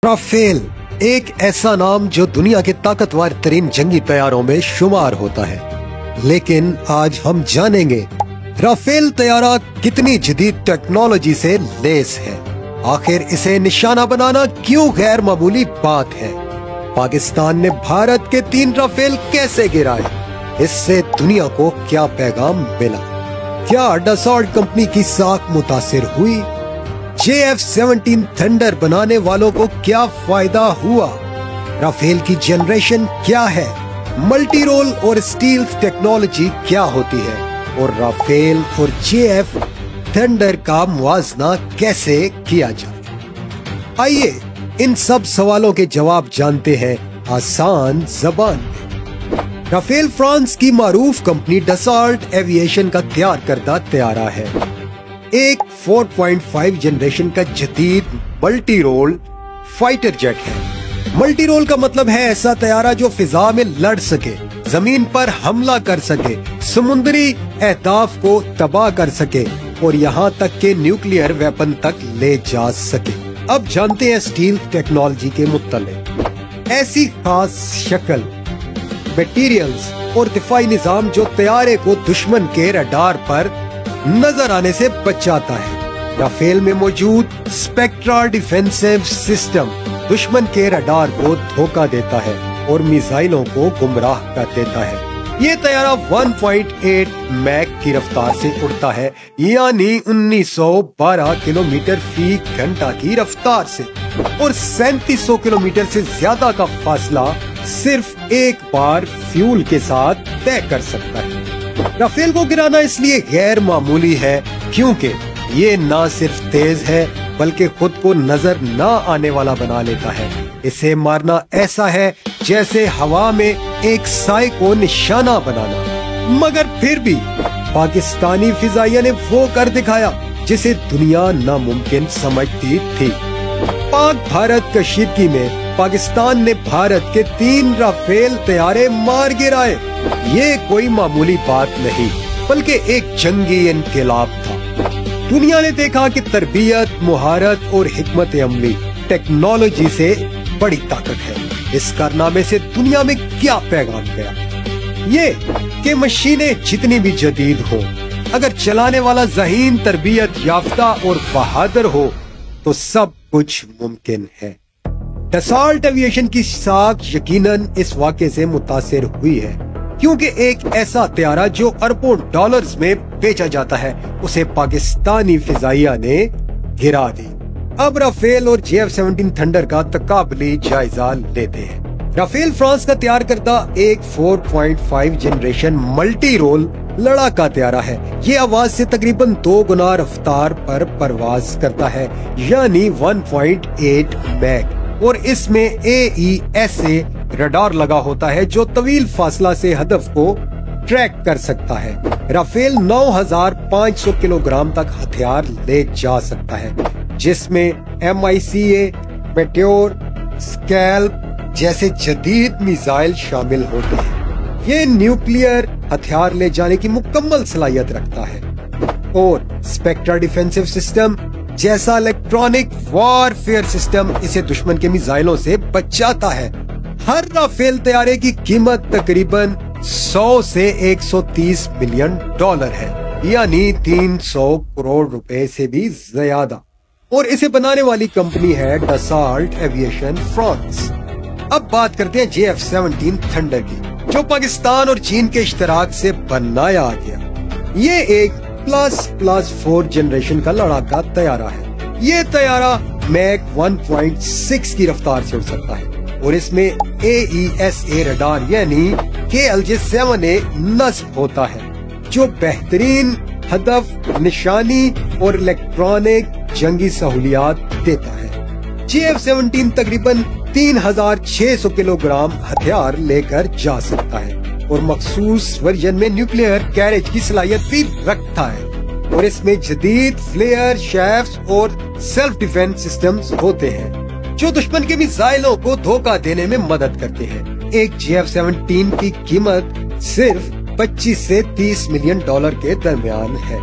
Rafale एक ऐसा नाम जो दुनिया के ताकतवर तरीन जंगी तैयारों में शुमार होता है, लेकिन आज हम जानेंगे राफेल तैयारा कितनी जदीद टेक्नोलॉजी से लेस है। आखिर इसे निशाना बनाना क्यों गैर मामूली बात है? पाकिस्तान ने भारत के 3 राफेल कैसे गिराए? इससे दुनिया को क्या पैगाम मिला? क्या डसॉल्ट कंपनी की साख मुतासिर हुई? JF-17 थंडर बनाने वालों को क्या फायदा हुआ? राफेल की जनरेशन क्या है? मल्टी रोल और स्टील टेक्नोलॉजी क्या होती है? और राफेल और JF थंडर का मुआवजा कैसे किया जाए? आइए इन सब सवालों के जवाब जानते हैं आसान जबान में। राफेल फ्रांस की मारूफ कंपनी डसॉल्ट एविएशन का तैयार करदा तैयारा है। एक 4.5 जनरेशन का जदीद मल्टी रोल फाइटर जेट है। मल्टी रोल का मतलब है ऐसा तैयारा जो फिजा में लड़ सके, जमीन पर हमला कर सके, समुद्री अहदाफ को तबाह कर सके और यहाँ तक के न्यूक्लियर वेपन तक ले जा सके। अब जानते हैं स्टील टेक्नोलॉजी के मुत्तलिक। ऐसी खास शक्ल, मटेरियल्स और दिफाई निजाम जो तैयारे को दुश्मन के रडार पर नजर आने से बचाता है। राफेल में मौजूद स्पेक्ट्रा डिफेंसिव सिस्टम दुश्मन के रडार को धोखा देता है और मिसाइलों को गुमराह कर देता है। ये तैयारा 1.8 मैक की रफ्तार से उड़ता है, यानी 1912 किलोमीटर फी घंटा की रफ्तार से, और 3700 किलोमीटर से ज्यादा का फासला सिर्फ एक बार फ्यूल के साथ तय कर सकता है। राफेल को गिराना इसलिए गैर मामूली है क्योंकि ये ना सिर्फ तेज है बल्कि खुद को नजर ना आने वाला बना लेता है। इसे मारना ऐसा है जैसे हवा में एक साए को निशाना बनाना। मगर फिर भी पाकिस्तानी फिजाइया ने वो कर दिखाया जिसे दुनिया नामुमकिन समझती थी। पाक भारत कशीदगी में पाकिस्तान ने भारत के 3 राफेल तैयारे मार गिराए। ये कोई मामूली बात नहीं बल्कि एक जंगी इनकलाब था। दुनिया ने देखा कि तरबियत, मुहारत और हिकमत अमली टेक्नोलॉजी से बड़ी ताकत है। इस कारनामे से दुनिया में क्या पैगाम गया? ये कि मशीनें जितनी भी जदीद हो, अगर चलाने वाला ज़हीन, तरबियत याफ्ता और बहादुर हो तो सब कुछ मुमकिन है। डसॉल्ट एविएशन की साख यकीनन इस वाक़े से मुतासिर हुई है क्योंकि एक ऐसा तैयारा जो अरबों डॉलर्स में बेचा जाता है उसे पाकिस्तानी फिजाइया ने गिरा दी। अब राफेल और JF-17 थंडर का तकाबली जायजा लेते हैं। राफेल फ्रांस का तैयार करता एक 4.5 जनरेशन मल्टी रोल लड़ाका तैयारा है। ये आवाज से तकरीबन 2 गुना रफ्तार पर परवाज करता है, यानी 1.8 मैक, और इसमें AESA रडार लगा होता है जो तवील फासला से हदफ को ट्रैक कर सकता है। राफेल 9500 किलोग्राम तक हथियार ले जा सकता है, जिसमें MICA, मेटेओर, स्कैल्प जैसे जदीद मिसाइल शामिल होते हैं। ये न्यूक्लियर हथियार ले जाने की मुकम्मल सलाहियत रखता है और स्पेक्ट्रा डिफेंसिव सिस्टम जैसा इलेक्ट्रॉनिक वॉरफेयर सिस्टम इसे दुश्मन के मिसाइलों से बचाता है। हर राफेल तैयारे की कीमत तकरीबन 100 से 130 मिलियन डॉलर है, यानी 300 करोड़ रुपए से भी ज्यादा, और इसे बनाने वाली कंपनी है डसॉल्ट एविएशन फ्रांस। अब बात करते हैं JF-17 थंडर की, जो पाकिस्तान और चीन के इश्तराक से बनाया गया। ये एक +4 जनरेशन का लड़ाका तैयारा है। ये तैयारा मैक 1.6 की रफ्तार से उड़ सकता है और इसमें AESA रडार यानी KLJ-7A नस्ब होता है, जो बेहतरीन हदफ निशानी और इलेक्ट्रॉनिक जंगी सहूलियात देता है। JF-17 तकरीबन 3600 किलोग्राम हथियार लेकर जा सकता है और मखसूस वर्जन में न्यूक्लियर कैरेज की सलाहियत भी रखता है, और इसमें जदीद फ्लेयर, शैफ्ट्स और सेल्फ डिफेंस सिस्टम्स होते हैं जो दुश्मन के मिसाइलों को धोखा देने में मदद करते हैं। एक JF-17 की कीमत सिर्फ 25 से 30 मिलियन डॉलर के दरमियान है।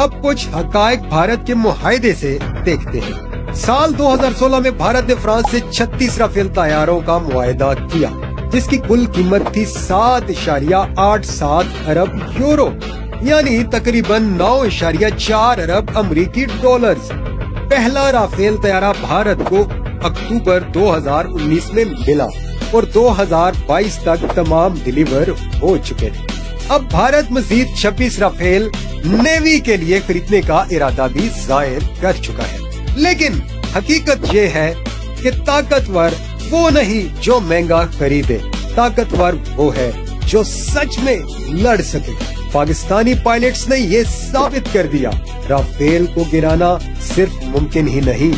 अब कुछ हकायक भारत के मुआहदे से देखते हैं। साल 2016 में भारत ने फ्रांस से 36 राफेल तैयारों का मुआहदा किया, जिसकी कुल कीमत थी 7.87 अरब यूरो, यानी तकरीबन 9.4 अरब अमेरिकी डॉलर्स। पहला राफेल तैयारा भारत को अक्टूबर 2019 में मिला और 2022 तक तमाम डिलीवर हो चुके थे। अब भारत मजीद 26 राफेल नेवी के लिए खरीदने का इरादा भी जाहिर कर चुका है। लेकिन हकीकत ये है कि ताकतवर वो नहीं जो महंगा खरीदे, ताकतवर वो है जो सच में लड़ सके। पाकिस्तानी पायलट्स ने ये साबित कर दिया, राफेल को गिराना सिर्फ मुमकिन ही नहीं,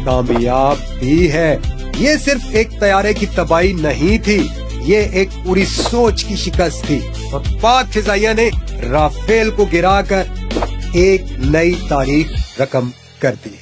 कामयाब भी है। ये सिर्फ एक तैयारे की तबाही नहीं थी, ये एक पूरी सोच की शिकस्त थी और पाक फिजाइया ने राफेल को गिराकर एक नई तारीख रकम कर दी।